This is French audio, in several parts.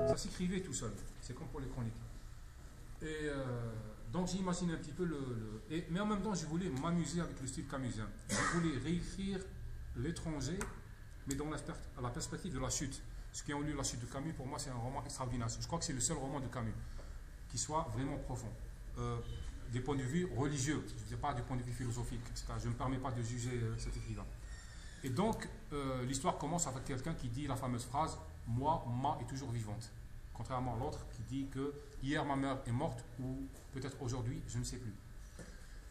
Ça s'écrivait tout seul. C'est comme pour les chroniques. Et donc j'imagine un petit peu mais en même temps, je voulais m'amuser avec le style camusien. Je voulais réécrire l'étranger, mais dans la perspective de la chute. Ceux qui ont lu La Chute de Camus, pour moi, c'est un roman extraordinaire. Je crois que c'est le seul roman de Camus qui soit vraiment profond. Des points de vue religieux, je ne dis pas du point de vue philosophique, etc. Je ne me permets pas de juger cet écrivain. Et donc, l'histoire commence avec quelqu'un qui dit la fameuse phrase « Moi, ma est toujours vivante ». Contrairement à l'autre qui dit que « Hier, ma mère est morte » ou « Peut-être aujourd'hui, je ne sais plus ».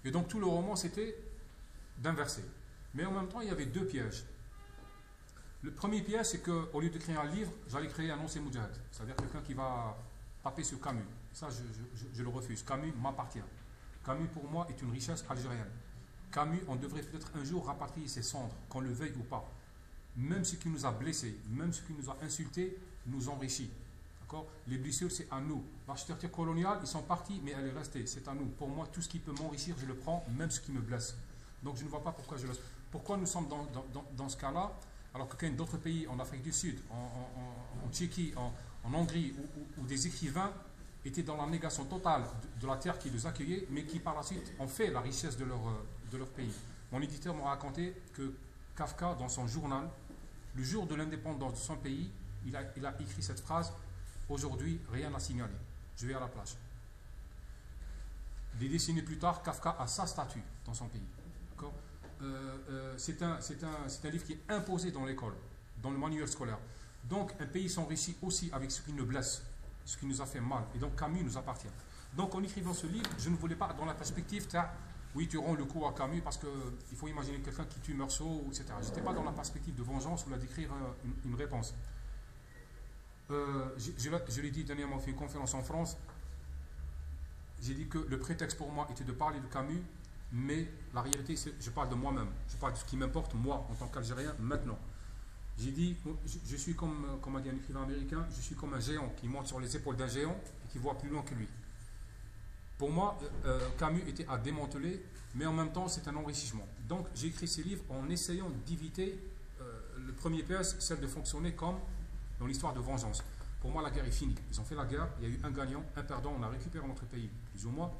Et donc, tout le roman, c'était d'inverser. Mais en même temps, il y avait deux pièges. Le premier piège, c'est qu'au lieu de créer un livre, j'allais créer un ancien moudjahid, c'est-à-dire quelqu'un qui va taper sur Camus. Ça, je le refuse. Camus m'appartient. Camus, pour moi, est une richesse algérienne. Camus, on devrait peut-être un jour rapatrier ses cendres, qu'on le veuille ou pas. Même ce qui nous a blessés, même ce qui nous a insultés, nous enrichit. Les blessures, c'est à nous. L'architecture coloniale, ils sont partis, mais elle est restée. C'est à nous. Pour moi, tout ce qui peut m'enrichir, je le prends, même ce qui me blesse. Donc, je ne vois pas pourquoi je laisse. Pourquoi nous sommes dans ce cas-là, alors que d'autres pays, en Afrique du Sud, en Tchéquie, en Hongrie, où des écrivains étaient dans la négation totale de la terre qui les accueillait, mais qui par la suite ont fait la richesse de leur pays. Mon éditeur m'a raconté que Kafka, dans son journal, le jour de l'indépendance de son pays, il a écrit cette phrase « Aujourd'hui, rien à signaler. Je vais à la plage ». Des décennies plus tard, Kafka a sa statue dans son pays. C'est un livre qui est imposé dans l'école, dans le manuel scolaire. Donc, un pays s'enrichit aussi avec ce qui nous blesse, ce qui nous a fait mal. Et donc, Camus nous appartient. Donc, en écrivant ce livre, je ne voulais pas, dans la perspective, oui, tu rends le coup à Camus parce qu'il faut imaginer quelqu'un qui tue Meursault, etc. Je n'étais pas dans la perspective de vengeance ou d'écrire une réponse. Je l'ai dit dernièrement, on fait une conférence en France. J'ai dit que le prétexte pour moi était de parler de Camus, mais la réalité, je parle de moi-même. Je parle de ce qui m'importe, moi, en tant qu'Algérien, maintenant. J'ai dit, je suis comme a dit un écrivain américain, je suis comme un géant qui monte sur les épaules d'un géant et qui voit plus loin que lui. Pour moi, Camus était à démanteler, mais en même temps, c'est un enrichissement. Donc, j'ai écrit ces livres en essayant d'éviter le premier piège, celle de fonctionner comme dans l'histoire de vengeance. Pour moi, la guerre est finie. Ils ont fait la guerre, il y a eu un gagnant, un perdant, on a récupéré notre pays, plus ou moins.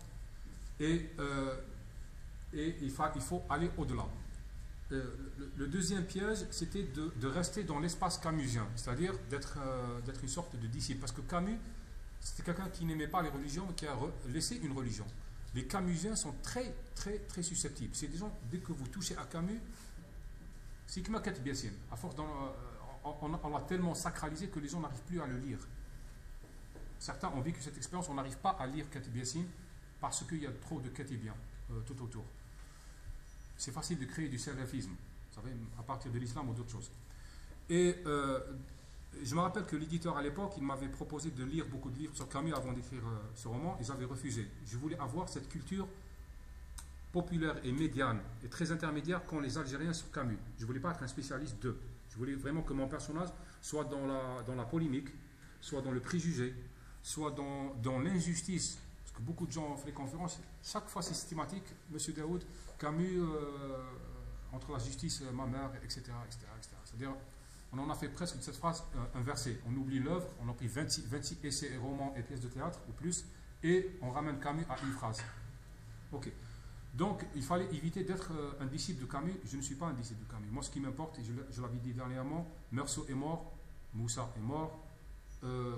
Et il faut aller au-delà. Le deuxième piège, c'était de rester dans l'espace camusien, c'est-à-dire d'être une sorte de disciple. Parce que Camus, c'était quelqu'un qui n'aimait pas les religions, mais qui a laissé une religion. Les camusiens sont très, très, très susceptibles. C'est des gens, dès que vous touchez à Camus, c'est comme Katib Yassine. À force, on l'a tellement sacralisé que les gens n'arrivent plus à le lire. Certains ont vécu cette expérience, on n'arrive pas à lire Katib Yassine parce qu'il y a trop de katibiens tout autour. C'est facile de créer du salafisme, vous savez, à partir de l'islam ou d'autres choses. Et je me rappelle que l'éditeur à l'époque, il m'avait proposé de lire beaucoup de livres sur Camus avant d'écrire ce roman, et j'avais refusé. Je voulais avoir cette culture populaire et médiane, et très intermédiaire qu'ont les Algériens sur Camus. Je ne voulais pas être un spécialiste d'eux. Je voulais vraiment que mon personnage soit dans la polémique, soit dans le préjugé, soit dans l'injustice. Parce que beaucoup de gens ont fait les conférences, chaque fois c'est systématique, Monsieur Daoud, Camus, entre la justice, ma mère, etc. C'est-à-dire, on en a fait presque de cette phrase un verset. On oublie l'œuvre, on a pris 26 essais et romans et pièces de théâtre ou plus, et on ramène Camus à une phrase. Ok. Donc, il fallait éviter d'être un disciple de Camus. Je ne suis pas un disciple de Camus. Moi, ce qui m'importe, et je l'avais dit dernièrement, Meursault est mort, Moussa est mort,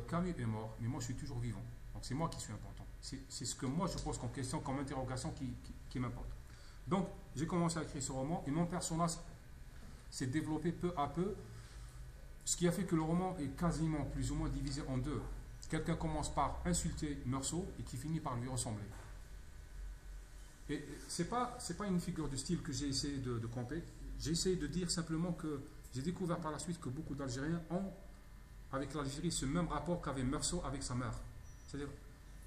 Camus est mort, mais moi, je suis toujours vivant. Donc, c'est moi qui suis important. C'est ce que moi, je pose comme question, comme interrogation qui m'importe. Donc, j'ai commencé à écrire ce roman, et mon personnage s'est développé peu à peu, ce qui a fait que le roman est quasiment plus ou moins divisé en deux. Quelqu'un commence par insulter Meursault et qui finit par lui ressembler. Et ce n'est pas une figure de style que j'ai essayé de camper. J'ai essayé de dire simplement que j'ai découvert par la suite que beaucoup d'Algériens ont avec l'Algérie ce même rapport qu'avait Meursault avec sa mère. C'est-à-dire,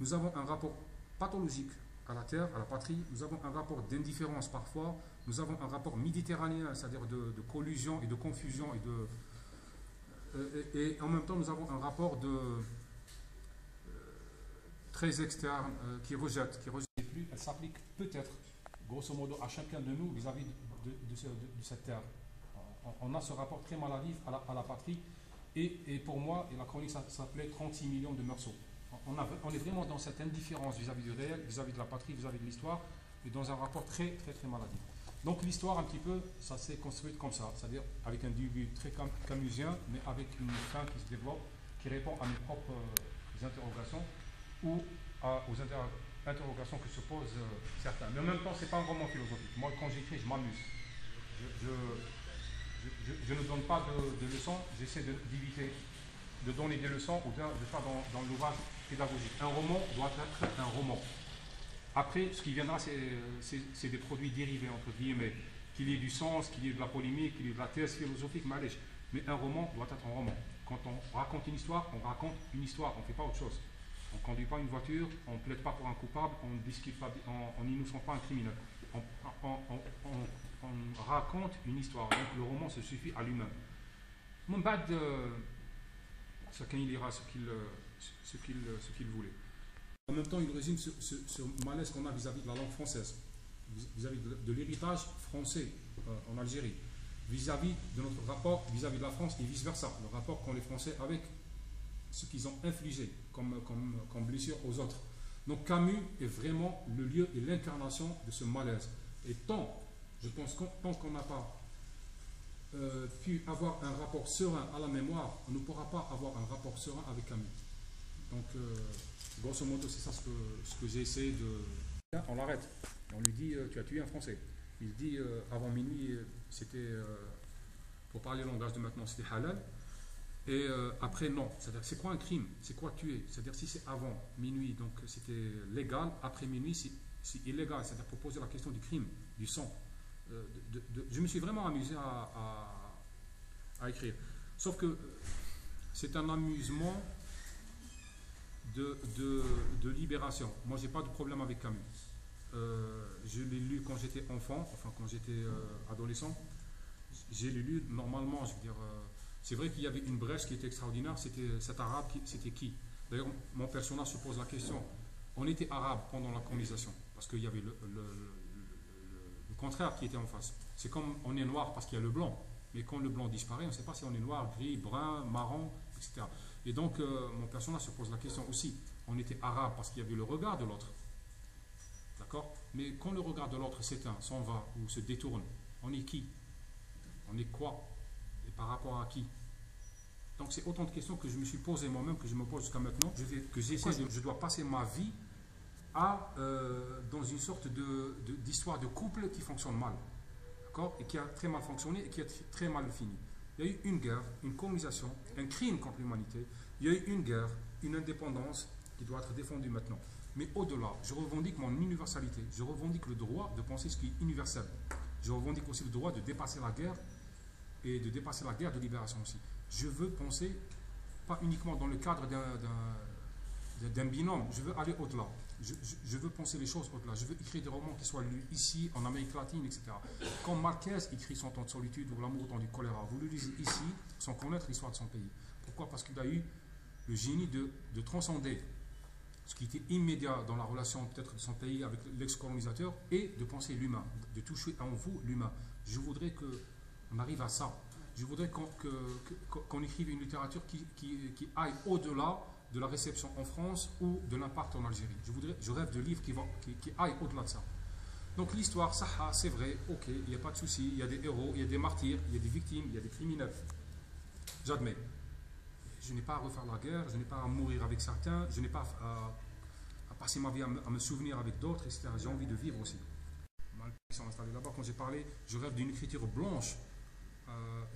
nous avons un rapport pathologique à la terre, à la patrie, nous avons un rapport d'indifférence parfois, nous avons un rapport méditerranéen, c'est-à-dire de collusion et de confusion et en même temps nous avons un rapport très externe qui rejette plus, elle s'applique peut-être grosso modo à chacun de nous vis-à-vis de cette terre. On a ce rapport très maladif à la patrie Et pour moi, et la chronique s'appelait 36 millions de morceaux. On est vraiment dans cette indifférence vis-à-vis du réel, vis-à-vis de la patrie, vis-à-vis de l'histoire, et dans un rapport très, très, très maladif. Donc l'histoire, un petit peu, ça s'est construit comme ça, c'est-à-dire avec un début très camusien, mais avec une fin qui se développe, qui répond à mes propres interrogations, ou aux interrogations que se posent certains. Mais en même temps, ce n'est pas un roman philosophique. Moi, quand j'écris, je m'amuse. Je ne donne pas de leçons, j'essaie d'éviter de donner des leçons ou de faire dans l'ouvrage pédagogique. Un roman doit être un roman. Après, ce qui viendra, c'est des produits dérivés, entre guillemets, qu'il y ait du sens, qu'il y ait de la polémique, qu'il y ait de la thèse philosophique, malèche. Mais un roman doit être un roman. Quand on raconte une histoire, on raconte une histoire, on ne fait pas autre chose. On ne conduit pas une voiture, on ne plaide pas pour un coupable, on ne discute pas, on n'innocente pas un criminel. On raconte une histoire. Donc le roman se suffit à lui-même. Mon bad, chacun il lira ce qu'il voulait. En même temps, il résume ce malaise qu'on a vis-à-vis de la langue française, vis-à-vis de l'héritage français en Algérie, vis-à-vis de notre rapport vis-à-vis de la France et vice-versa, le rapport qu'ont les Français avec ce qu'ils ont infligé comme blessure aux autres. Donc Camus est vraiment le lieu et l'incarnation de ce malaise. Et je pense tant qu'on n'a pas pu avoir un rapport serein à la mémoire, on ne pourra pas avoir un rapport serein avec Camus. Donc, grosso modo, c'est ça ce que j'ai essayé de... On l'arrête. On lui dit, tu as tué un Français. Il dit, avant minuit, c'était, pour parler le langage de maintenant, c'était halal. Et après, non. C'est-à-dire, c'est quoi un crime? C'est quoi tuer? C'est-à-dire, si c'est avant minuit, donc c'était légal. Après minuit, c'est illégal. C'est-à-dire, pour poser la question du crime, du sang. Je me suis vraiment amusé à écrire. Sauf que c'est un amusement de libération. Moi, j'ai pas de problème avec Camus. Je l'ai lu quand j'étais enfant, enfin quand j'étais adolescent. J'ai lu normalement, je veux dire. C'est vrai qu'il y avait une brèche qui était extraordinaire. C'était cet arabe, c'était qui? D'ailleurs, mon personnage se pose la question. On était arabe pendant la colonisation, parce qu'il y avait le contraire qui était en face. C'est comme on est noir parce qu'il y a le blanc. Mais quand le blanc disparaît, on ne sait pas si on est noir, gris, brun, marron, etc. Et donc, mon personnage se pose la question aussi. On était arabe parce qu'il y avait le regard de l'autre. D'accord? Mais quand le regard de l'autre s'éteint, s'en va ou se détourne, on est qui? On est quoi? Et par rapport à qui? Donc, c'est autant de questions que je me suis posées moi-même, que je me pose jusqu'à maintenant. Je dois passer ma vie dans une sorte d'histoire de couple qui fonctionne mal. D'accord? Et qui a très mal fonctionné et qui a très mal fini. Il y a eu une guerre, une colonisation, un crime contre l'humanité. Il y a eu une guerre, une indépendance qui doit être défendue maintenant. Mais au-delà, je revendique mon universalité. Je revendique le droit de penser ce qui est universel. Je revendique aussi le droit de dépasser la guerre et de dépasser la guerre de libération aussi. Je veux penser, pas uniquement dans le cadre d'un binôme, je veux aller au-delà. Je veux penser les choses au-delà. Je veux écrire des romans qui soient lus ici, en Amérique latine, etc. Quand Marquez écrit Son temps de solitude ou L'amour au temps du choléra, vous le lisez ici sans connaître l'histoire de son pays. Pourquoi? Parce qu'il a eu le génie de transcender ce qui était immédiat dans la relation peut-être de son pays avec l'ex-colonisateur et de penser l'humain, de toucher en vous l'humain. Je voudrais qu'on arrive à ça. Je voudrais qu'on écrive une littérature qui aille au-delà de la réception en France ou de l'impact en Algérie. Je rêve de livres qui aillent au-delà de ça. Donc l'histoire, ça, c'est vrai, ok, il n'y a pas de souci, il y a des héros, il y a des martyrs, il y a des victimes, il y a des criminels. J'admets. Je n'ai pas à refaire la guerre, je n'ai pas à mourir avec certains, je n'ai pas à passer ma vie à me souvenir avec d'autres, etc. J'ai envie de vivre aussi. Ils sont installés là-bas. Quand j'ai parlé, je rêve d'une écriture blanche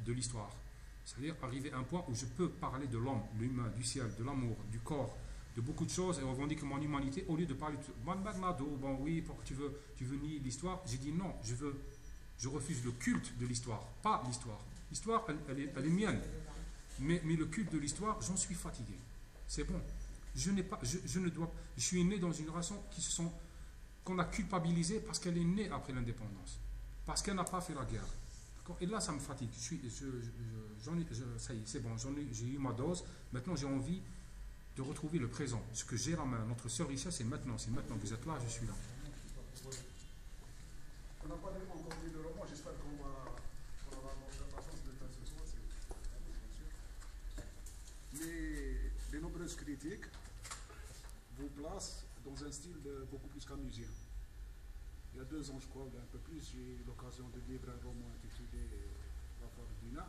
de l'histoire. C'est-à-dire arriver à un point où je peux parler de l'homme, l'humain, du ciel, de l'amour, du corps, de beaucoup de choses et revendiquer mon humanité au lieu de parler de bon oui, tu veux nier l'histoire. J'ai dit non, je refuse le culte de l'histoire, pas l'histoire. L'histoire, elle est mienne. Mais le culte de l'histoire, j'en suis fatigué. C'est bon. Je suis né dans une génération qu'on a culpabilisée parce qu'elle est née après l'indépendance. Parce qu'elle n'a pas fait la guerre. Et là, ça me fatigue. Ça y est, c'est bon, j'ai eu ma dose. Maintenant, j'ai envie de retrouver le présent. Ce que j'ai la main, notre seule richesse, c'est maintenant. C'est maintenant. Vous êtes là, je suis là. On n'a pas encore dit le roman. J'espère qu'on aura la chance de le faire ce soir. critique vous place dans un style beaucoup plus camusien. Il y a 2 ans, je crois, un peu plus, j'ai eu l'occasion de lire un roman intitulé La fable d'Ina,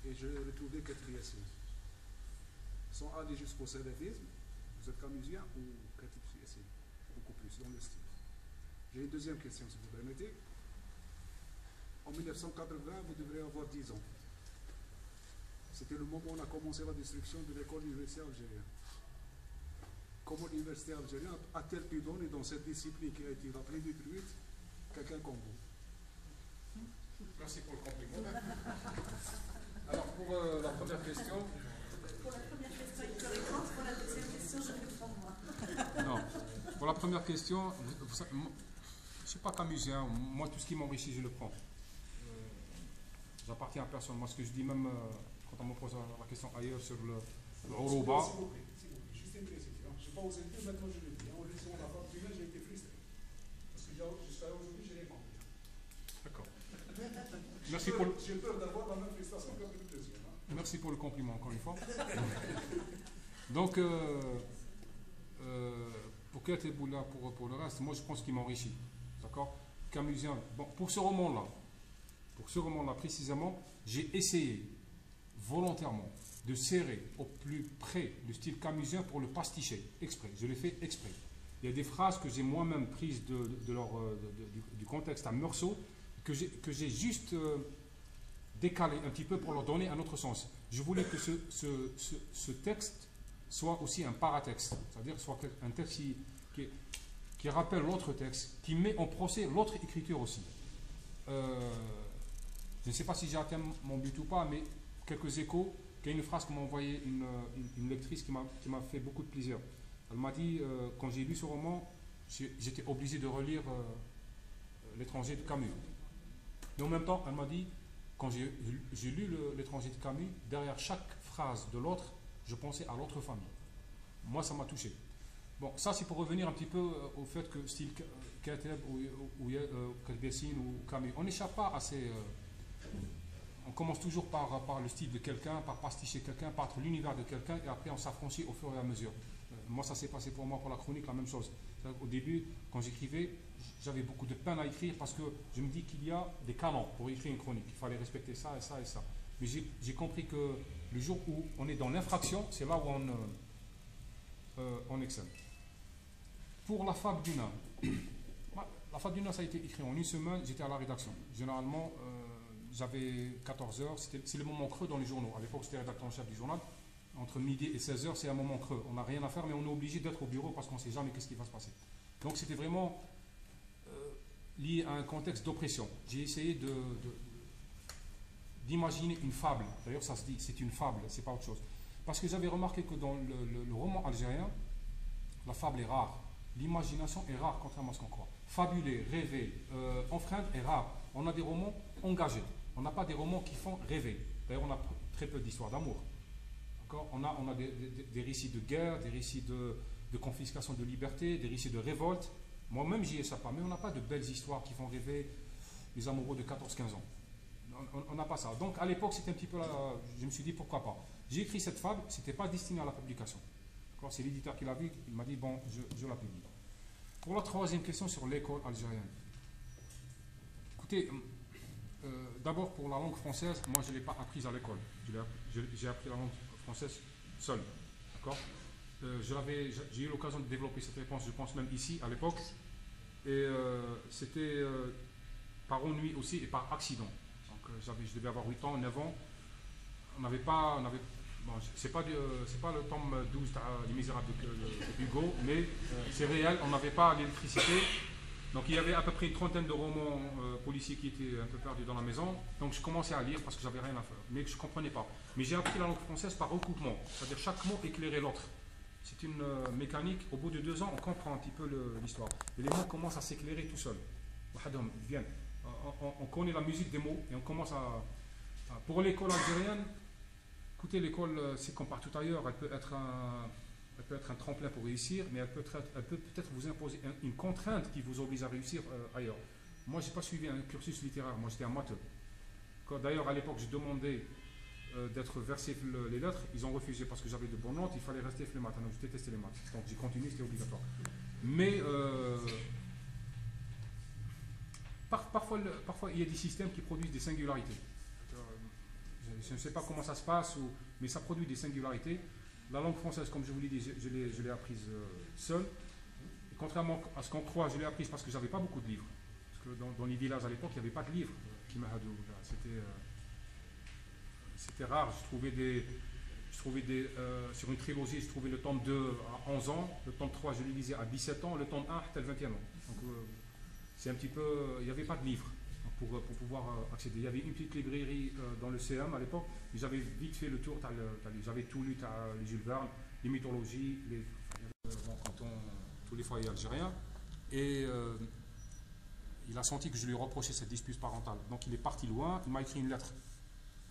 et je retrouvais Katib Yassine. Sans aller jusqu'au salafisme, vous êtes camusien ou Katib Yassine? Beaucoup plus dans le style. J'ai une deuxième question, si vous permettez. En 1980, vous devrez avoir 10 ans. C'était le moment où on a commencé la destruction de l'école universitaire algérienne. Comment l'université algérienne a-t-elle pu donner dans cette discipline qui a été la plus détruite quelqu'un comme vous? Merci pour le compliment. Alors, pour la première question. Pour la première question, il te répond. Pour la deuxième question, je réponds moi. Non. Pour la première question, je ne suis pas camusien. Moi, tout ce qui m'enrichit, je le prends. J'appartiens à personne. Moi, ce que je dis même quand on me pose la question ailleurs sur le Uruba. S'il vous plaît, juste une précision. Je n'ai pas osé le dire, maintenant je le dis. En lisant la fable d'Ina, j'ai été frustré. Parce que jusqu'à aujourd'hui, je n'ai rien compris. D'accord. Merci pour le... J'ai peur d'avoir la même frustration que le deuxième. Merci pour le compliment, encore une fois. Donc, pour Kate Boula, pour le reste, moi je pense qu'il m'enrichit. D'accord? Camusien. Bon, pour ce roman-là précisément, j'ai essayé volontairement de serrer au plus près le style camusien pour le pasticher, exprès. Je l'ai fait exprès. Il y a des phrases que j'ai moi-même prises du contexte à Meursault, que j'ai juste décalé un petit peu pour leur donner un autre sens. Je voulais que ce texte soit aussi un paratexte, c'est-à-dire soit un texte qui rappelle l'autre texte, qui met en procès l'autre écriture aussi. Je ne sais pas si j'ai atteint mon but ou pas, mais quelques échos. Il y a une phrase que m'a envoyée une lectrice qui m'a fait beaucoup de plaisir. Elle m'a dit, quand j'ai lu ce roman, j'étais obligé de relire L'étranger de Camus. Mais en même temps, elle m'a dit, quand j'ai lu L'étranger de Camus, derrière chaque phrase de l'autre, je pensais à l'autre famille. Moi, ça m'a touché. Bon, ça c'est pour revenir un petit peu au fait que style Kateb ou Yassine ou Camus, on n'échappe pas à ces... on commence toujours par le style de quelqu'un, par pasticher quelqu'un, par être l'univers de quelqu'un, et après on s'affranchit au fur et à mesure. Moi, ça s'est passé pour moi pour la chronique, la même chose. Au début, quand j'écrivais, j'avais beaucoup de peine à écrire parce que je me dis qu'il y a des canons pour écrire une chronique. Il fallait respecter ça et ça et ça. Mais j'ai compris que le jour où on est dans l'infraction, c'est là où on excelle. Pour la fable d'Una, la fable d'Una, ça a été écrit en une semaine, j'étais à la rédaction. Généralement, j'avais 14 heures, c'est le moment creux dans les journaux. À l'époque, j'étais rédacteur en chef du journal. Entre midi et 16 heures, c'est un moment creux. On n'a rien à faire, mais on est obligé d'être au bureau parce qu'on ne sait jamais qu'est-ce qui va se passer. Donc c'était vraiment lié à un contexte d'oppression. J'ai essayé d'imaginer une fable. D'ailleurs, ça se dit, c'est une fable, c'est pas autre chose. Parce que j'avais remarqué que dans le roman algérien, la fable est rare. L'imagination est rare, contrairement à ce qu'on croit. Fabuler, rêver, enfreindre est rare. On a des romans engagés. On n'a pas des romans qui font rêver. D'ailleurs, on a très peu d'histoires d'amour. On a des récits de guerre, des récits de confiscation de liberté, des récits de révolte. Moi-même, j'y échappe pas. Mais on n'a pas de belles histoires qui font rêver les amoureux de 14-15 ans. On n'a pas ça. Donc, à l'époque, c'était un petit peu là, je me suis dit, pourquoi pas. J'ai écrit cette fable, ce n'était pas destiné à la publication. C'est l'éditeur qui l'a vu, il m'a dit, bon, je la publie. Pour la troisième question sur l'école algérienne. Écoutez, d'abord pour la langue française, moi je ne l'ai pas apprise à l'école. J'ai appris la langue française seul. D'accord ? J'ai eu l'occasion de développer cette réponse, je pense même ici, à l'époque. Et c'était par ennui aussi et par accident. Donc je devais avoir 8 ans, 9 ans. Bon, c'est pas le tome 12 Les Misérables de Hugo, mais c'est réel, on n'avait pas l'électricité. Donc il y avait à peu près une trentaine de romans policiers qui étaient un peu perdus dans la maison. Donc je commençais à lire parce que j'avais rien à faire, mais je ne comprenais pas. Mais j'ai appris la langue française par recoupement, c'est-à-dire chaque mot éclairait l'autre. C'est une mécanique, au bout de 2 ans, on comprend un petit peu l'histoire. Et les mots commencent à s'éclairer tout seuls. On connaît la musique des mots et on commence à... Pour l'école algérienne, écoutez, l'école, c'est comme partout ailleurs, elle peut être un tremplin pour réussir, mais elle peut peut-être vous imposer une contrainte qui vous oblige à réussir ailleurs. Moi, je n'ai pas suivi un cursus littéraire, moi j'étais un matheux. D'ailleurs, à l'époque, je demandais d'être versé les lettres, ils ont refusé parce que j'avais de bonnes notes, il fallait rester les maths. Donc je détestais les maths. Donc j'ai continué, c'était obligatoire. Mais parfois il y a des systèmes qui produisent des singularités. Je ne sais pas comment ça se passe, mais ça produit des singularités. La langue française, comme je vous l'ai dit, je l'ai apprise seule. Et contrairement à ce qu'on croit, je l'ai apprise parce que j'avais pas beaucoup de livres. Parce que dans les villages à l'époque, il n'y avait pas de livres. C'était rare. Sur une trilogie, je trouvais le tome 2 à 11 ans, le tome 3, je le lisais à 17 ans, le tome 1 c'était le 21 ans. Donc c'est un petit peu. Il n'y avait pas de livres pour pouvoir accéder. Il y avait une petite librairie dans le CM à l'époque, mais j'avais vite fait le tour. J'avais tout lu, les Jules Verne, les mythologies, tous les foyers algériens. Et il a senti que je lui reprochais cette dispute parentale. Donc il est parti loin, il m'a écrit une lettre.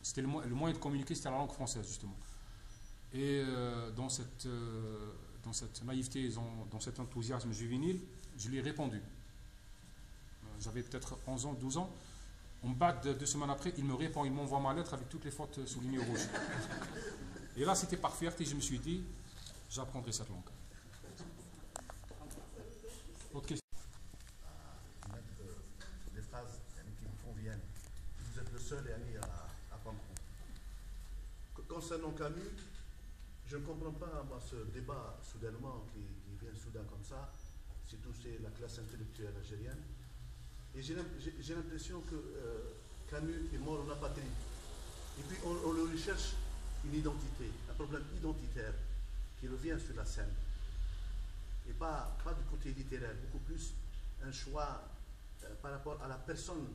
C'était le moyen de communiquer, c'était la langue française, justement. Et dans cette naïveté, dans cet enthousiasme juvénile, je lui ai répondu. J'avais peut-être 11 ans, 12 ans. On bat 2 semaines après, il me répond, il m'envoie ma lettre avec toutes les fautes soulignées au rouge. Et là, c'était par fierté, je me suis dit, j'apprendrai cette langue. Autre question? Des phrases qui vous conviennent. Vous êtes le seul ami à Pancron. Concernant Camus, je ne comprends pas moi, ce débat soudainement qui vient soudain comme ça, surtout c'est la classe intellectuelle algérienne. Et j'ai l'impression que Camus est mort en apatrie. Et puis on le recherche une identité, un problème identitaire qui revient sur la scène. Et pas du côté littéraire, beaucoup plus un choix par rapport à la personne,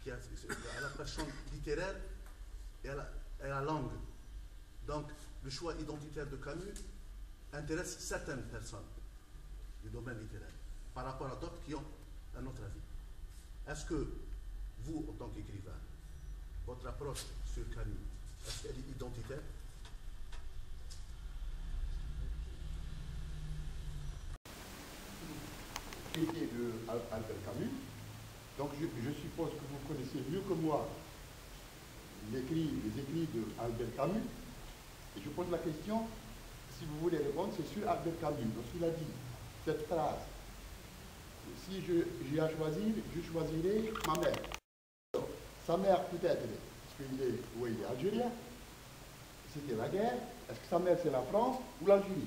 à la personne littéraire et à la langue. Donc le choix identitaire de Camus intéresse certaines personnes du domaine littéraire par rapport à d'autres qui ont un autre avis. Est-ce que vous, en tant qu'écrivain, votre approche sur Camus, est-ce qu'elle est identitaire? De Albert Camus. Donc je suppose que vous connaissez mieux que moi les écrits de Albert Camus. Et je pose la question, si vous voulez répondre, c'est sur Albert Camus. Lorsqu'il a dit cette phrase, si j'ai à choisir, je choisirai ma mère. Alors, sa mère peut-être, parce qu'il est algérien, c'était la guerre. Est-ce que sa mère c'est la France ou l'Algérie?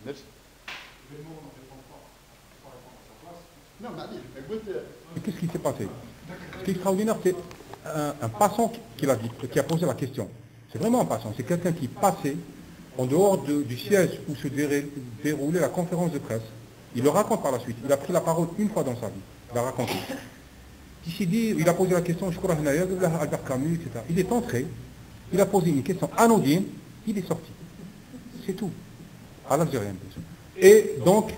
Merci. Non, mais allez, qu'est-ce qui s'est passé? Ce qui est extraordinaire, c'est un passant qui a posé la question. C'est vraiment un passant. C'est quelqu'un qui passait en dehors du siège où se déroulait la conférence de presse. Il le raconte par la suite. Il a pris la parole une fois dans sa vie. Il a raconté. Il s'est dit, il a posé la question, je crois, Albert Camus, etc. Il est entré, il a posé une question anodine, il est sorti. C'est tout. À l'algérienne, bien sûr. Et donc,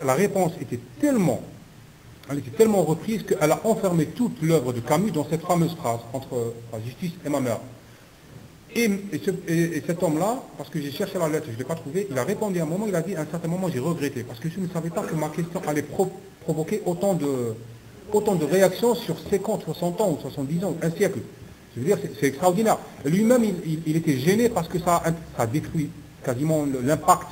la réponse était tellement reprise qu'elle a enfermé toute l'œuvre de Camus dans cette fameuse phrase entre la justice et ma mère. Et cet homme-là, parce que j'ai cherché la lettre, je ne l'ai pas trouvée, il a répondu à un moment, il a dit à un certain moment, j'ai regretté, parce que je ne savais pas que ma question allait provoquer autant de réactions sur 50, 60 ans ou 70 ans, un siècle. Je veux dire, c'est extraordinaire. Lui-même, il était gêné parce que ça a détruit quasiment l'impact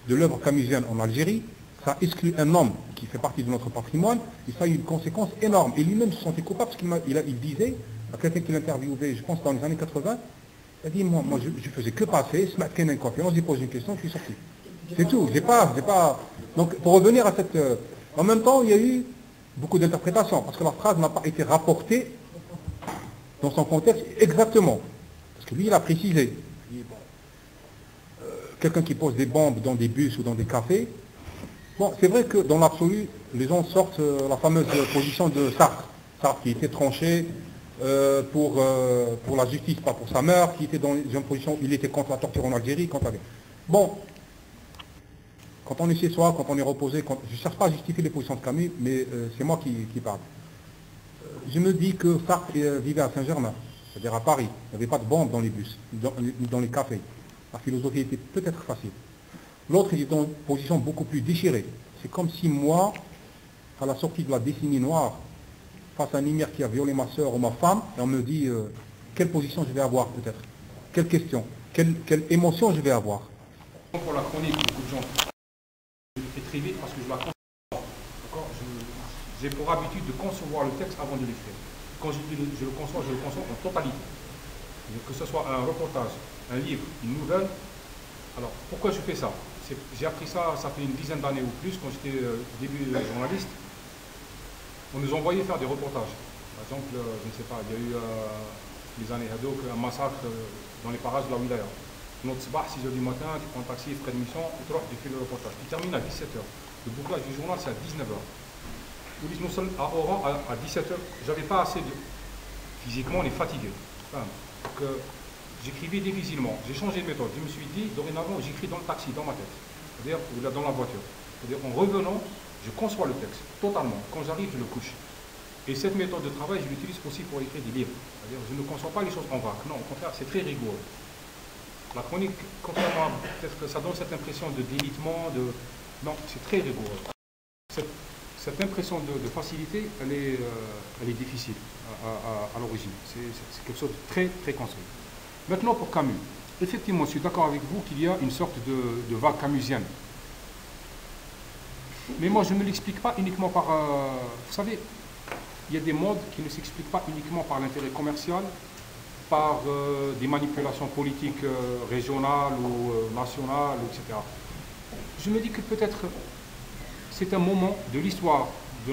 de l'œuvre camusienne en Algérie. Ça exclut un homme qui fait partie de notre patrimoine, et ça a eu une conséquence énorme. Et lui-même se sentait coupable parce qu'il disait, à quelqu'un qui l'interviewait, je pense dans les années 80, il a dit, moi je faisais que passer, ce matin, une conférence, j'ai posé une question, je suis sorti. C'est tout, j'ai pas... Donc, pour revenir à cette... En même temps, il y a eu beaucoup d'interprétations, parce que la phrase n'a pas été rapportée dans son contexte exactement. Parce que lui, il a précisé. Quelqu'un qui pose des bombes dans des bus ou dans des cafés, bon, c'est vrai que dans l'absolu, les gens sortent la fameuse position de Sartre. Sartre qui était tranché pour la justice, pas pour sa mère, qui était dans une position, il était contre la torture en Algérie, Bon, quand on est chez soi, quand on est reposé, je ne cherche pas à justifier les positions de Camus, mais c'est moi qui parle. Je me dis que Sartre vivait à Saint-Germain, c'est-à-dire à Paris. Il n'y avait pas de bombes dans les bus, dans les cafés. La philosophie était peut-être facile. L'autre, il est dans une position beaucoup plus déchirée. C'est comme si moi, à la sortie de la décennie noire, face à un émir qui a violé ma soeur ou ma femme, et on me dit, quelle position je vais avoir peut-être, quelle question, quelle émotion je vais avoir. Pour la chronique, beaucoup de gens, je le fais très vite parce que je la conçois. D'accord. J'ai pour habitude de concevoir le texte avant de l'écrire. Quand je le conçois en totalité. Que ce soit un reportage, un livre, une nouvelle. Alors, pourquoi je fais ça? J'ai appris ça, ça fait une dizaine d'années ou plus, quand j'étais début journaliste. On nous envoyait faire des reportages. Par exemple, je ne sais pas, il y a eu les années Haddouk, un massacre dans les parages de la Wilaya. Notre soir, 6 h du matin, tu prends un taxi, frais de mission, tu fais le reportage. Tu termines à 17 h. Le bouclage du journal, c'est à 19 h. À Oran, à 17 h, j'avais pas assez de. Physiquement, on est fatigué. Enfin, donc, j'écrivais difficilement. J'ai changé de méthode. Je me suis dit, dorénavant, j'écris dans le taxi, dans ma tête. C'est-à-dire, ou là, dans la voiture. C'est-à-dire, en revenant, je conçois le texte, totalement. Quand j'arrive, je le couche. Et cette méthode de travail, je l'utilise aussi pour écrire des livres. C'est-à-dire, je ne conçois pas les choses en vrac. Non, au contraire, c'est très rigoureux. La chronique, contrairement à peut-être que ça donne cette impression de délitement, non, c'est très rigoureux. Cette impression de facilité, elle est difficile à l'origine. C'est quelque chose de très, très construit. Maintenant, pour Camus. Effectivement, je suis d'accord avec vous qu'il y a une sorte de vague camusienne. Mais moi, je ne l'explique pas uniquement par... vous savez, il y a des modes qui ne s'expliquent pas uniquement par l'intérêt commercial, par des manipulations politiques régionales ou nationales, etc. Je me dis que peut-être c'est un moment de l'histoire de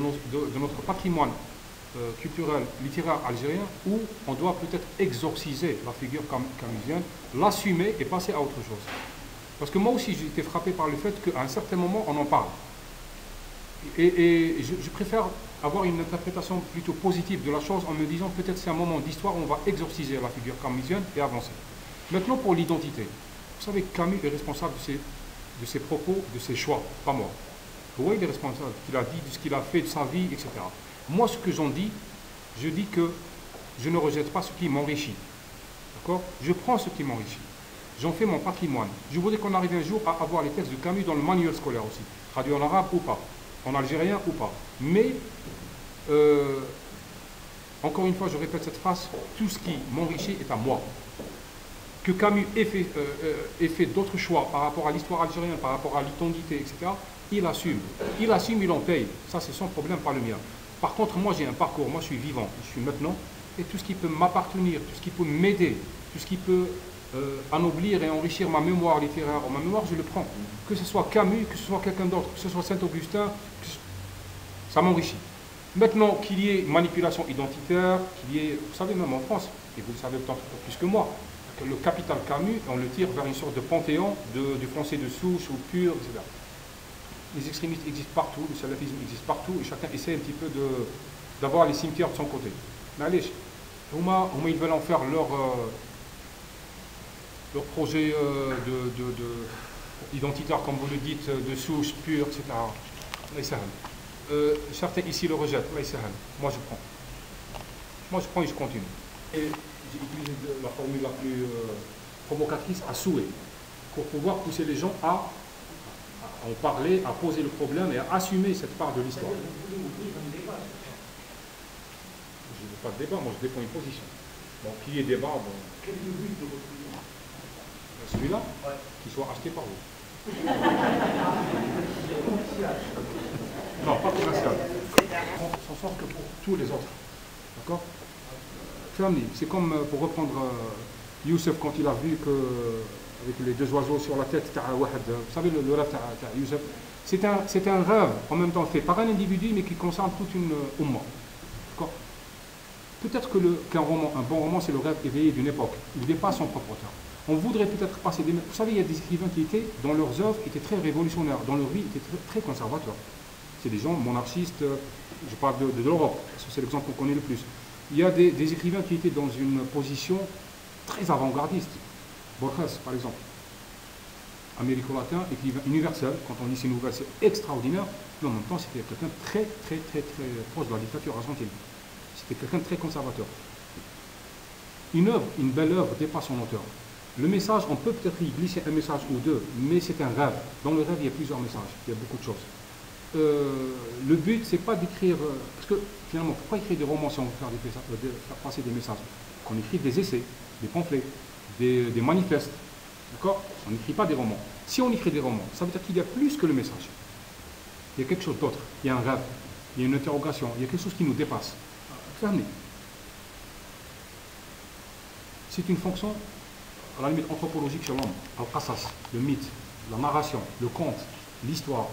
notre patrimoine culturel, littéraire algérien, où on doit peut-être exorciser la figure camusienne, l'assumer et passer à autre chose. Parce que moi aussi, j'ai été frappé par le fait qu'à un certain moment, on en parle. Et je préfère avoir une interprétation plutôt positive de la chose en me disant peut-être c'est un moment d'histoire où on va exorciser la figure camusienne et avancer. Maintenant pour l'identité. Vous savez que Camus est responsable de ses propos, de ses choix, pas moi. Pourquoi il est responsable? Il a dit de ce qu'il a fait, de sa vie, etc. Moi ce que j'en dis, je dis que je ne rejette pas ce qui m'enrichit. D'accord? Je prends ce qui m'enrichit. J'en fais mon patrimoine. Je voudrais qu'on arrive un jour à avoir les textes de Camus dans le manuel scolaire aussi. Traduit en arabe ou pas. En algérien ou pas. Mais, encore une fois, je répète cette phrase, tout ce qui m'enrichit est à moi. Que Camus ait fait d'autres choix par rapport à l'histoire algérienne, par rapport à l'identité, etc., il assume. Il assume, il en paye. Ça, c'est son problème, pas le mien. Par contre, moi, j'ai un parcours, moi, je suis vivant, je suis maintenant, et tout ce qui peut m'appartenir, tout ce qui peut m'aider, tout ce qui peut anoblir et enrichir ma mémoire littéraire ou ma mémoire, je le prends. Que ce soit Camus, que ce soit quelqu'un d'autre, que ce soit Saint-Augustin, ça m'enrichit. Maintenant, qu'il y ait manipulation identitaire, qu'il y ait, vous savez, même en France, et vous le savez peut-être plus que moi, que le capital Camus, on le tire vers une sorte de panthéon du français de souche ou pur, etc. Les extrémistes existent partout, le salafisme existe partout, et chacun essaie un petit peu d'avoir les cimetières de son côté. Mais allez, au moins ils veulent en faire leur projet identitaire, comme vous le dites, de souche, pure, etc. Certains ici le rejettent. Moi je prends. Moi je prends et je continue. Et j'ai utilisé la formule la plus provocatrice à souhait, pour pouvoir pousser les gens à en parler, à poser le problème et à assumer cette part de l'histoire. Je ne veux pas de débat, moi je défends une position. Bon, qu'il y ait débat, bon. Quel est le but de votre livre? Celui-là, qu'il soit acheté par vous. Non, pas commercial. On s'en sort que pour tous les autres. D'accord? C'est comme pour reprendre Youssef quand il a vu que avec les deux oiseaux sur la tête, vous savez le rêve de Youssef, c'est un rêve en même temps fait par un individu mais qui concerne toute une umma. Peut-être qu'un roman, un bon roman, c'est le rêve éveillé d'une époque, il dépasse son propre auteur. On voudrait peut-être passer des... Vous savez, il y a des écrivains qui étaient, dans leurs œuvres, étaient très révolutionnaires, dans leur vie, étaient très conservateurs. C'est des gens monarchistes, je parle de l'Europe, parce que c'est l'exemple qu'on connaît le plus. Il y a des écrivains qui étaient dans une position très avant-gardiste. Borges, par exemple. Américo-latin, écrivain universel, quand on lit ses nouvelles, c'est extraordinaire, mais en même temps, c'était quelqu'un très proche de la dictature argentine. C'était quelqu'un de très conservateur. Une œuvre, une belle œuvre, dépasse son auteur. Le message, on peut peut-être y glisser un message ou deux, mais c'est un rêve. Dans le rêve, il y a plusieurs messages, il y a beaucoup de choses. Le but, c'est pas d'écrire... parce que Finalement, pourquoi écrire des romans si on veut faire passer des messages? Qu'on écrive des essais, des pamphlets, des manifestes. D'accord? On n'écrit pas des romans. Si on écrit des romans, ça veut dire qu'il y a plus que le message. Il y a quelque chose d'autre. Il y a un rêve, il y a une interrogation, il y a quelque chose qui nous dépasse. Fermez. C'est une fonction, à la limite, anthropologique sur l'homme. Al-Qasas, le mythe, la narration, le conte, l'histoire.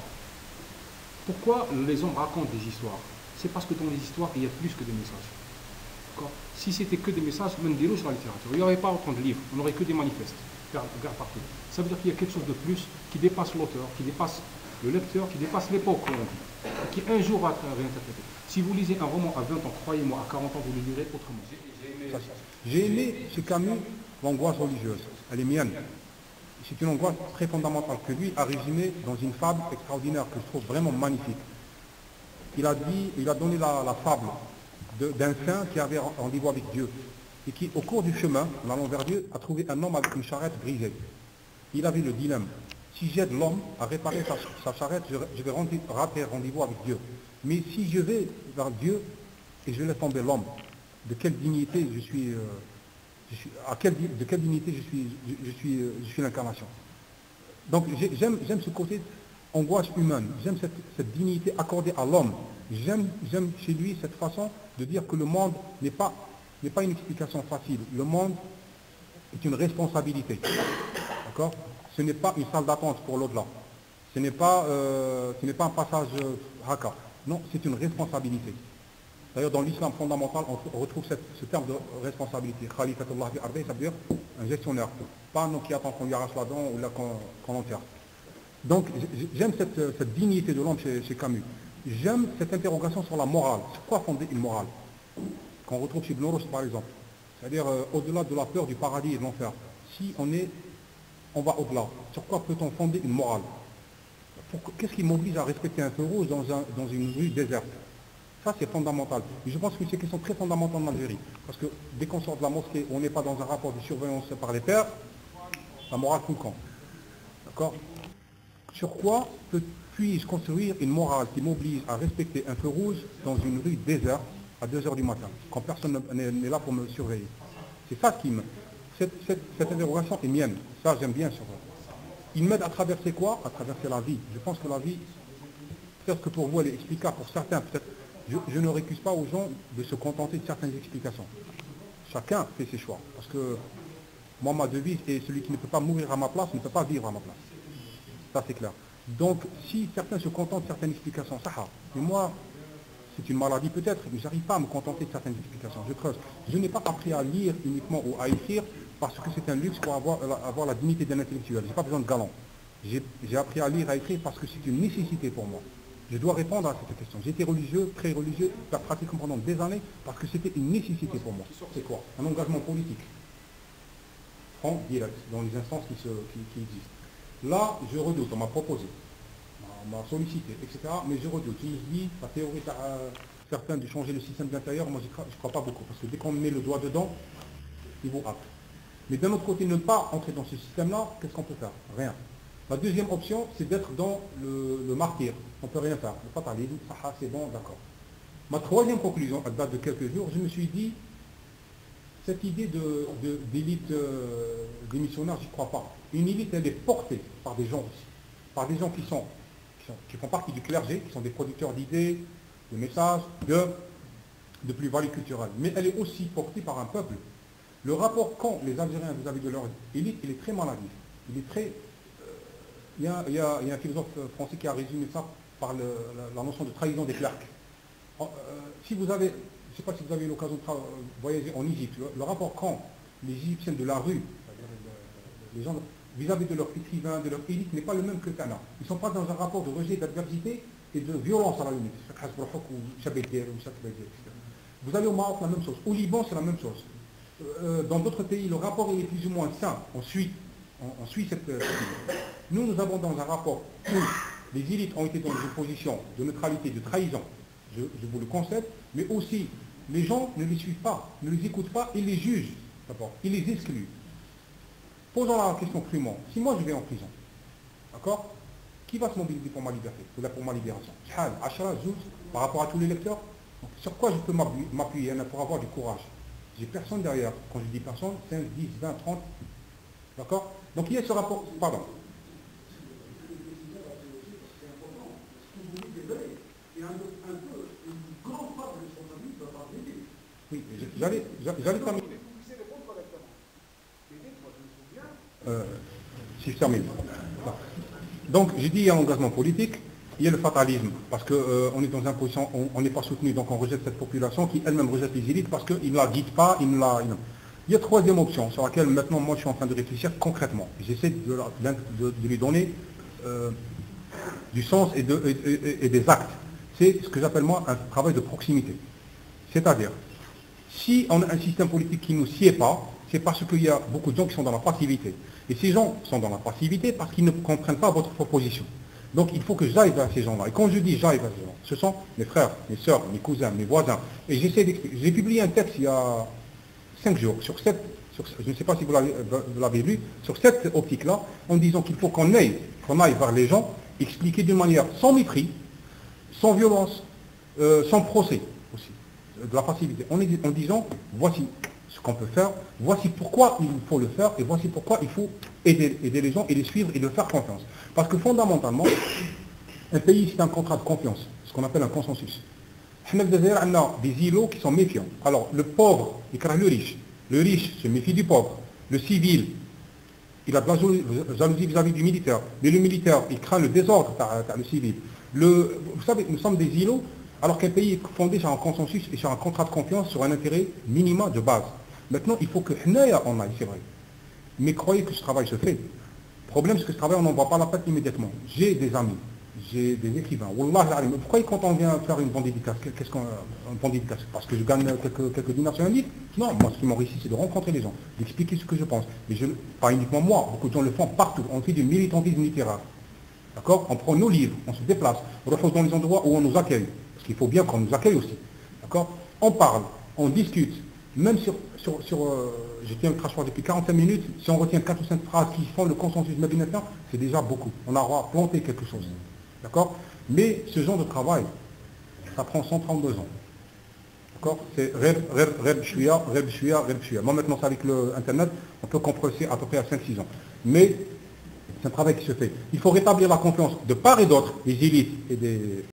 Pourquoi les hommes racontent des histoires? C'est parce que dans les histoires, il y a plus que des messages. Si c'était que des messages, même des lots sur la littérature, il n'y aurait pas autant de livres, on n'aurait que des manifestes. Regarde partout. Ça veut dire qu'il y a quelque chose de plus qui dépasse l'auteur, qui dépasse le lecteur, qui dépasse l'époque, qui un jour va être réinterprété. Si vous lisez un roman à 20 ans, croyez-moi, à 40 ans, vous le lirez autrement. J'ai aimé chez Camus l'angoisse religieuse. Elle est mienne. C'est une angoisse très fondamentale que lui a résumée dans une fable extraordinaire que je trouve vraiment magnifique. Il a donné la fable d'un saint qui avait rendez-vous avec Dieu et qui, au cours du chemin, en allant vers Dieu, a trouvé un homme avec une charrette brisée. Il avait le dilemme. Si j'aide l'homme à réparer sa charrette, je vais rater rendez-vous avec Dieu. Mais si je vais vers Dieu et je laisse tomber l'homme, de quelle dignité je suis, de quelle dignité je suis l'incarnation. Donc j'aime ce côté angoisse humaine, j'aime cette dignité accordée à l'homme. J'aime chez lui cette façon de dire que le monde n'est pas une explication facile. Le monde est une responsabilité. D'accord? Ce n'est pas une salle d'attente pour l'au-delà. Ce n'est pas un passage haka. Non, c'est une responsabilité. D'ailleurs, dans l'islam fondamental, on retrouve ce terme de responsabilité. Khalifatullah fi ardi, ça veut dire un gestionnaire. Pas un homme qui attend qu'on lui arrache la dent ou qu'on l'enterre. Donc, j'aime cette dignité de l'homme chez Camus. J'aime cette interrogation sur la morale. Sur quoi fonder une morale? Qu'on retrouve chez Ibn Rushd, par exemple. C'est-à-dire, au-delà de la peur du paradis et de l'enfer. Si on va au-delà, sur quoi peut-on fonder une morale? Qu'est-ce qui m'oblige à respecter un feu rouge dans une rue déserte? Ça, c'est fondamental. Et je pense que c'est une question très fondamentale en Algérie. Parce que dès qu'on sort de la mosquée, on n'est pas dans un rapport de surveillance par les pairs, la morale fout le camp. D'accord? Sur quoi puis-je construire une morale qui m'oblige à respecter un feu rouge dans une rue déserte à 2 h du matin, quand personne n'est là pour me surveiller? C'est ça qui me... Cette interrogation est mienne. Ça, j'aime bien sur ça. Il m'aide à traverser quoi? À traverser la vie. Je pense que la vie, peut-être que pour vous, elle est explicable. Pour certains, peut-être... Je ne récuse pas aux gens de se contenter de certaines explications. Chacun fait ses choix. Parce que moi, ma devise est celui qui ne peut pas mourir à ma place ne peut pas vivre à ma place. Ça, c'est clair. Donc, si certains se contentent de certaines explications, ça va. Mais moi, c'est une maladie peut-être, mais je n'arrive pas à me contenter de certaines explications. Je creuse. Je n'ai pas appris à lire uniquement ou à écrire parce que c'est un luxe pour avoir la dignité d'un intellectuel. Je n'ai pas besoin de galant. J'ai appris à lire, à écrire parce que c'est une nécessité pour moi. Je dois répondre à cette question. J'étais religieux, très religieux, pratiquement pendant des années, parce que c'était une nécessité pour moi. C'est quoi? Un engagement politique. Franc, direct, dans les instances qui existent. Là, je redoute, on m'a proposé, on m'a sollicité, etc. Mais je redoute. Je me dis, la théorie certains de changer le système de l'intérieur, moi je ne crois pas beaucoup, parce que dès qu'on met le doigt dedans, il vous hâte. Mais d'un autre côté, ne pas entrer dans ce système-là, qu'est-ce qu'on peut faire? Rien. La deuxième option, c'est d'être dans le martyr. On ne peut rien faire. Le fatalisme, c'est bon, d'accord. Ma troisième conclusion, à date de quelques jours, je me suis dit, cette idée d'élite des missionnaires, je n'y crois pas. Une élite, elle est portée par des gens aussi. Par des gens qui font partie du clergé, qui sont des producteurs d'idées, de messages, de plus-value culturelle. Mais elle est aussi portée par un peuple. Le rapport qu'ont les Algériens vis-à-vis de leur élite, il est très maladif. Il est très... Il y a un philosophe français qui a résumé ça par la notion de trahison des clercs. Si vous avez, je ne sais pas si vous avez eu l'occasion de voyager en Égypte, le rapport qu'ont les Égyptiens de la rue, les gens vis-à-vis de leurs écrivains, de leur élite, n'est pas le même que Tana. Ils ne sont pas dans un rapport de rejet, d'adversité et de violence à la limite. Vous allez au Maroc, la même chose. Au Liban, c'est la même chose. Dans d'autres pays, le rapport il est plus ou moins sain. On suit cette idée. Nous avons dans un rapport où les élites ont été dans une position de neutralité, de trahison, je vous le concède, mais aussi les gens ne les suivent pas, ne les écoutent pas, ils les jugent, d'abord, ils les excluent. Posons la question crûment. Si moi je vais en prison, d'accord, qui va se mobiliser pour ma liberté, pour ma libération? Par rapport à tous les lecteurs, Donc, sur quoi je peux m'appuyer pour avoir du courage? J'ai personne derrière. Quand je dis personne, 5, 10, 20, 30. D'accord? Donc il y a ce rapport. Pardon. Oui, j'allais terminer. Si je termine. Donc, j'ai dit il y a l'engagement politique, il y a le fatalisme, parce qu'on est dans une position, on n'est pas soutenu, donc on rejette cette population qui elle-même rejette les élites parce qu'ils ne la guident pas, ils ne la... Il y a troisième option sur laquelle maintenant moi je suis en train de réfléchir concrètement. J'essaie de lui donner du sens et des actes. C'est ce que j'appelle moi un travail de proximité. C'est-à-dire, si on a un système politique qui ne nous sied pas, c'est parce qu'il y a beaucoup de gens qui sont dans la passivité. Et ces gens sont dans la passivité parce qu'ils ne comprennent pas votre proposition. Donc il faut que j'aille vers ces gens-là. Et quand je dis j'aille vers ces gens, ce sont mes frères, mes sœurs, mes cousins, mes voisins. Et j'essaie d'expliquer. J'ai publié un texte il y a 5 jours, je ne sais pas si vous l'avez lu, sur cette optique-là, en disant qu'il faut qu'on aille vers les gens, expliquer d'une manière sans mépris, sans violence, sans procès aussi, de la passivité, en disant voici ce qu'on peut faire, voici pourquoi il faut le faire, et voici pourquoi il faut aider les gens et les suivre et leur faire confiance. Parce que fondamentalement, un pays c'est un contrat de confiance, ce qu'on appelle un consensus. On a des îlots qui sont méfiants. Alors, le pauvre, il craint le riche se méfie du pauvre. Le civil, il a de la jalousie vis-à-vis du militaire. Mais le militaire, il craint le désordre, le civil. Vous savez, nous sommes des îlots, alors qu'un pays est fondé sur un consensus et sur un contrat de confiance, sur un intérêt minimum de base. Maintenant, il faut que on aille, c'est vrai. Mais croyez que ce travail se fait. Le problème, c'est que ce travail, on n'en voit pas la patte immédiatement. J'ai des amis. J'ai des écrivains. Wallah, pourquoi quand on vient faire une bonne dédicace, parce que je gagne quelques dinars sur un livre? Non, moi ce qui m'enrichit, c'est de rencontrer les gens, d'expliquer ce que je pense. Et pas uniquement moi, beaucoup de gens le font partout. On fait du militantisme littéraire. D'accord? On prend nos livres, on se déplace, on repose dans les endroits où on nous accueille. Parce qu'il faut bien qu'on nous accueille aussi. D'accord? On parle, on discute. Même je tiens le crachoir depuis 45 minutes, si on retient 4 ou 5 phrases qui font le consensus maintenant, c'est déjà beaucoup. On aura planté quelque chose. D'accord? Mais ce genre de travail, ça prend 132 ans. D'accord? C'est rêve, chouïa. Moi maintenant, c'est avec Internet, on peut compresser à peu près à 5-6 ans. Mais c'est un travail qui se fait. Il faut rétablir la confiance de part et d'autre des élites et des